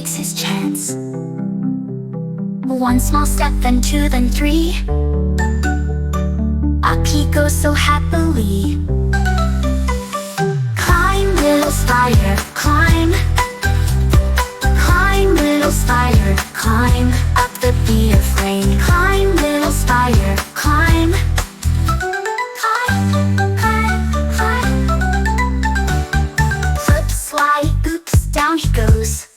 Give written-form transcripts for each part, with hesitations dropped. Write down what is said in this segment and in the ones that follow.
takes his chance. One small step, then two, then three. Up he goes so happily. Climb, little spider, climb. Climb, little spider, climb. Up the beat of rain. Climb, little spider, climb. Climb, climb, climb. Flip, slide, oops, down he goes.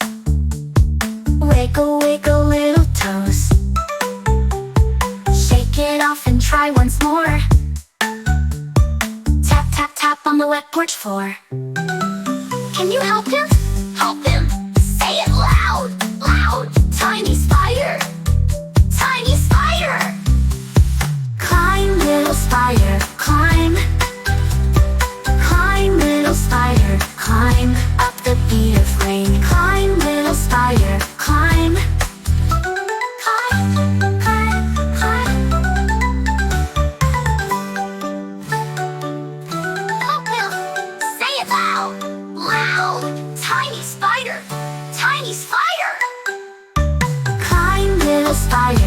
Wiggle, wiggle, little toes. Shake it off and try once more. Tap, tap, tap on the wet porch floor. Can you help him? Help him! Say it loud, loud! Tiny spider! Tiny spider! Climb, little spider, climb. Climb, little spider, climb. Up the beat of rain. Climb, little spider, climb. Climb, climb, climb. Help him! Say it loud, loud! Tiny spider! Tiny spider! Climb, little spider,